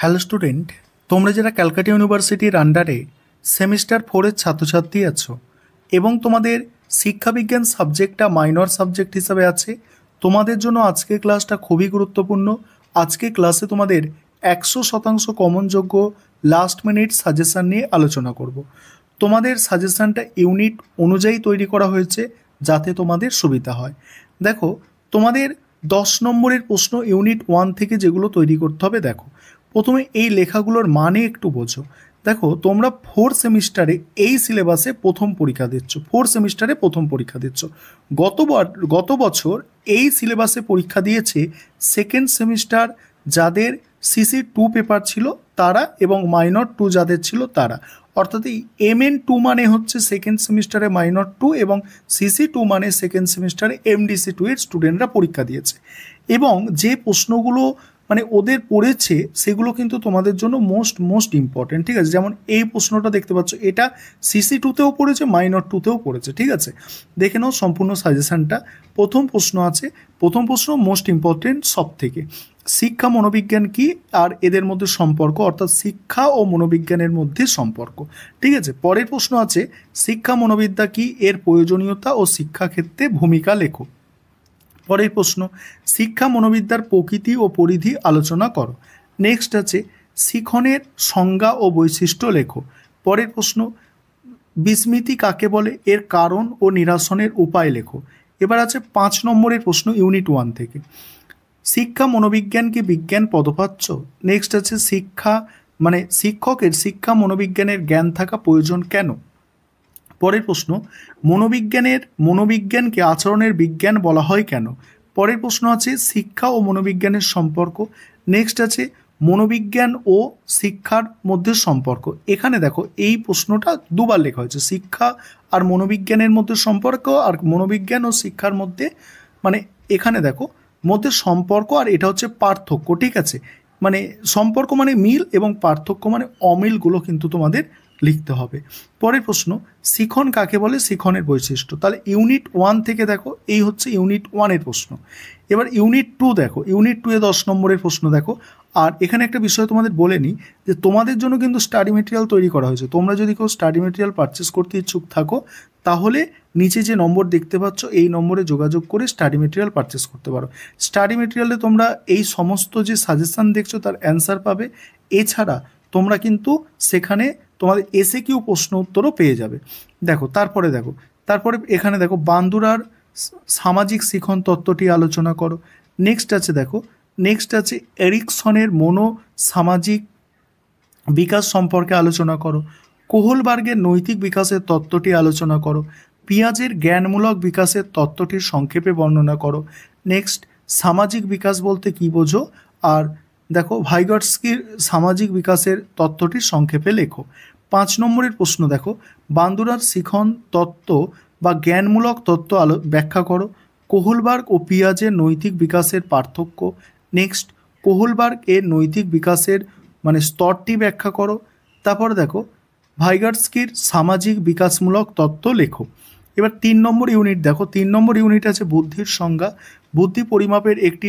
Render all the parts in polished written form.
Hello student, তোমরা যারা ক্যালকাটা ইউনিভার্সিটির আন্ডারে সেমিস্টার 4-এর ছাত্রছাত্রী আছো এবং তোমাদের শিক্ষাবিজ্ঞান সাবজেক্টটা মাইনর সাবজেক্ট হিসাবে আছে, তোমাদের জন্য আজকের ক্লাসটা খুবই গুরুত্বপূর্ণ। আজকে ক্লাসে তোমাদের 100% কমনযোগ্য লাস্ট মিনিট সাজেশান নিয়ে আলোচনা করব। তোমাদের সাজেশানটা ইউনিট অনুযায়ী তৈরি করা হয়েছে যাতে তোমাদের সুবিধা হয়। দেখো, তোমাদের 10 নম্বরের প্রশ্ন ইউনিট 1 থেকে যেগুলো তৈরি করতে হবে, দেখো প্রথমে এই লেখাগুলোর মানে একটু বোঝো। দেখো, তোমরা 4 সেমিস্টারে এই সিলেবাসে প্রথম পরীক্ষা দিচ্ছ, 4 সেমিস্টারে প্রথম পরীক্ষা দিচ্ছ। গত বছর এই সিলেবাসে পরীক্ষা দিয়েছে সেকেন্ড সেমিস্টার যাদের CC2 পেপার ছিল তারা এবং মাইনর 2 যাদের ছিল তারা। অর্থাৎ এই MN2 মানে হচ্ছে সেকেন্ড সেমিস্টারে মাইনর 2 এবং CC2 মানে সেকেন্ড সেমিস্টারে MDC2 এর স্টুডেন্টরা পরীক্ষা দিয়েছে। এবং যে প্রশ্নগুলো মানে ওদের পড়েছে সেগুলো কিন্তু তোমাদের জন্য মোস্ট ইম্পর্টেন্ট, ঠিক আছে। যেমন এই প্রশ্নটা দেখতে পাচ্ছ, এটা CC2তেও পড়েছে, মাইনর 2তেও পড়েছে, ঠিক আছে। দেখে নাও সম্পূর্ণ সাজেশানটা। প্রথম প্রশ্ন আছে, প্রথম প্রশ্ন মোস্ট ইম্পর্টেন্ট সব থেকে, শিক্ষা মনোবিজ্ঞান কি আর এদের মধ্যে সম্পর্ক, অর্থাৎ শিক্ষা ও মনোবিজ্ঞানের মধ্যে সম্পর্ক, ঠিক আছে। পরের প্রশ্ন আছে, শিক্ষা মনোবিদ্যা কি, এর প্রয়োজনীয়তা ও শিক্ষাক্ষেত্রে ভূমিকা লেখো। পরের প্রশ্ন, শিক্ষা মনোবিদ্যার প্রকৃতি ও পরিধি আলোচনা করো। নেক্সট আছে, শিখনের সংজ্ঞা ও বৈশিষ্ট্য লেখো। পরের প্রশ্ন, বিস্মৃতি কাকে বলে, এর কারণ ও নিরসনের উপায় লেখো। এবার আছে 5 নম্বরের প্রশ্ন ইউনিট 1 থেকে, শিক্ষা মনোবিজ্ঞান কি বিজ্ঞান পদবাচ্য। নেক্সট আছে, শিক্ষকের শিক্ষা মনোবিজ্ঞানের জ্ঞান থাকা প্রয়োজন কেন। পরের প্রশ্ন, মনোবিজ্ঞানকে আচরণের বিজ্ঞান বলা হয় কেন। পরের প্রশ্ন আছে, শিক্ষা ও মনোবিজ্ঞানের সম্পর্ক। নেক্সট আছে, মনোবিজ্ঞান ও শিক্ষার মধ্যে সম্পর্ক। এখানে দেখো এই প্রশ্নটা দুবার লেখা হয়েছে, শিক্ষা আর মনোবিজ্ঞানের মধ্যে সম্পর্ক আর মনোবিজ্ঞান ও শিক্ষার মধ্যে, মানে এখানে দেখো মধ্যে সম্পর্ক আর এটা হচ্ছে পার্থক্য, ঠিক আছে। মানে সম্পর্ক মানে মিল এবং পার্থক্য মানে অমিলগুলো কিন্তু তোমাদের লিখতে হবে। পরের প্রশ্ন, শিখন কাকে বলে, শিখনের বৈশিষ্ট্য। তাহলে ইউনিট 1 থেকে দেখো এই হচ্ছে ইউনিট 1-এর প্রশ্ন। এবার ইউনিট 2 দেখো, ইউনিট 2-এ 10 নম্বরের প্রশ্ন দেখো। আর এখানে একটা বিষয় তোমাদের বলে নিই যে তোমাদের জন্য কিন্তু স্টাডি মেটেরিয়াল তৈরি করা হয়েছে। তোমরা যদি কেউ স্টাডি মেটেরিয়াল পারচেস করতে ইচ্ছুক থাকো তাহলে নিচে যে নম্বর দেখতে পাচ্ছ এই নম্বরে যোগাযোগ করে স্টাডি মেটেরিয়াল পারচেস করতে পারো। স্টাডি মেটেরিয়ালে তোমরা এই সমস্ত যে সাজেশান দেখছো তার অ্যান্সার পাবে। এছাড়া তোমরা কিন্তু সেখানে তোমাদের SAQ প্রশ্ন উত্তরও পেয়ে যাবে। তারপরে এখানে দেখো, বান্দুরার সামাজিক শিখন তত্ত্বটি আলোচনা করো। নেক্সট আছে এরিকসনের সামাজিক বিকাশ সম্পর্কে আলোচনা করো। কোহলবার্গের নৈতিক বিকাশের তত্ত্বটি আলোচনা করো। পিয়াজের জ্ঞানমূলক বিকাশের তত্ত্বটির সংক্ষেপে বর্ণনা করো। নেক্সট, সামাজিক বিকাশ বলতে কি বোঝো। আর দেখো, ভাইগটস্কির সামাজিক বিকাশের তত্ত্বটি সংক্ষেপে লেখো। 5 নম্বরের প্রশ্ন দেখো, বান্দুরার শিখন তত্ত্ব বা জ্ঞানমূলক তত্ত্ব ব্যাখ্যা করো। কোহলবার্গ ও পিয়াজের নৈতিক বিকাশের পার্থক্য। নেক্সট, কোহলবার্গ এর নৈতিক বিকাশের মানে স্তরটি ব্যাখ্যা করো। তারপর দেখো, ভাইগটস্কির সামাজিক বিকাশমূলক তত্ত্ব লেখো। এবার 3 নম্বর ইউনিট দেখো, 3 নম্বর ইউনিট আছে বুদ্ধির সংজ্ঞা। বুদ্ধি পরিমাপের একটি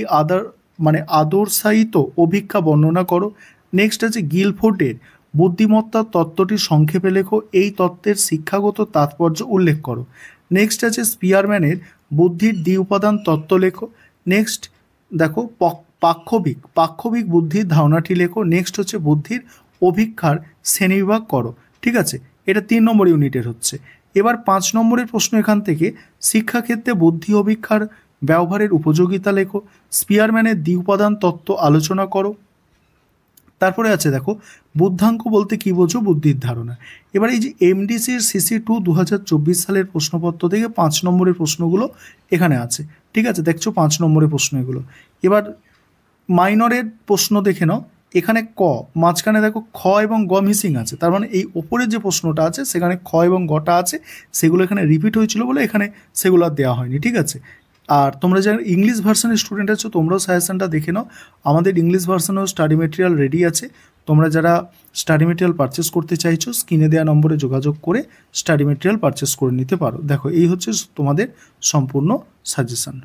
আদর্শায়িত অভিজ্ঞা বর্ণনা করো। নেক্সট আছে গিলফোর্ডের বুদ্ধিমত্তার তত্ত্বটি সংক্ষেপে লেখো, এই তত্ত্বের শিক্ষাগত তাৎপর্য উল্লেখ করো। নেক্সট আছে স্পিয়ারম্যানের বুদ্ধির উপাদান তত্ত্ব লেখো। নেক্সট দেখো, পাক্ষবিক বুদ্ধির ধারণাটি লেখো। নেক্সট হচ্ছে বুদ্ধির অভিক্ষার শ্রেণীবিভাগ করো, ঠিক আছে। এটা 3 নম্বর ইউনিটের হচ্ছে। এবার 5 নম্বরের প্রশ্ন এখান থেকে, শিক্ষাক্ষেত্রে বুদ্ধি অভিক্ষার ব্যবহারের উপযোগিতা লেখো। স্পিয়ারম্যানের উপাদান তত্ত্ব আলোচনা করো। তারপরে আছে দেখো, বুদ্ধাঙ্ক বলতে কি বোঝো, বুদ্ধির ধারণা। এবার এই যে MDCর CC2 2024 সালের প্রশ্নপত্র থেকে 5 নম্বরের প্রশ্নগুলো এখানে আছে, ঠিক আছে। দেখছো 5 নম্বরের প্রশ্ন এগুলো। এবার মাইনরের প্রশ্ন দেখে নাও, এখানে মাঝখানে দেখো খ এবং গ মিসিং আছে, তার মানে এই ওপরে যে প্রশ্নটা আছে সেখানে খ এবং গটা আছে, সেগুলো এখানে রিপিট হয়েছিল বলে এখানে সেগুলো আর দেওয়া হয়নি, ঠিক আছে। আর তোমরা যারা ইংলিশ ভার্সনের স্টুডেন্ট আছো তোমরাও সাজেশনটা দেখে নাও, আমাদের ইংলিশ ভার্সনেও স্টাডি মেটেরিয়াল রেডি আছে। তোমরা যারা স্টাডি মেটেরিয়াল পারচেস করতে চাইছো স্ক্রিনে দেওয়া নম্বরে যোগাযোগ করে স্টাডি মেটেরিয়াল পারচেস করে নিতে পারো। দেখো, এই হচ্ছে তোমাদের সম্পূর্ণ সাজেশন।